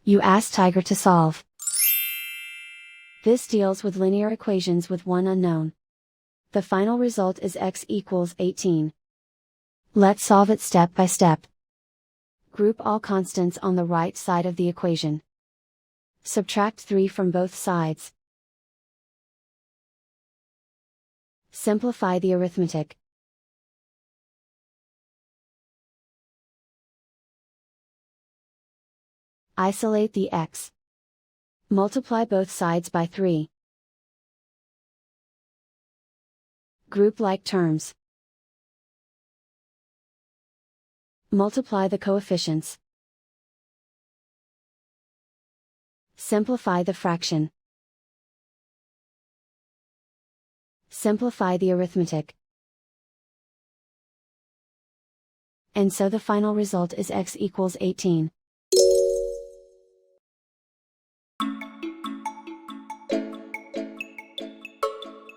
You ask Tiger to solve. This deals with linear equations with one unknown. The final result is x equals 18. Let's solve it step by step. Group all constants on the right side of the equation. Subtract 3 from both sides. Simplify the arithmetic. Isolate the x. Multiply both sides by 3. Group like terms. Multiply the coefficients. Simplify the fraction. Simplify the arithmetic. And so the final result is x equals 18.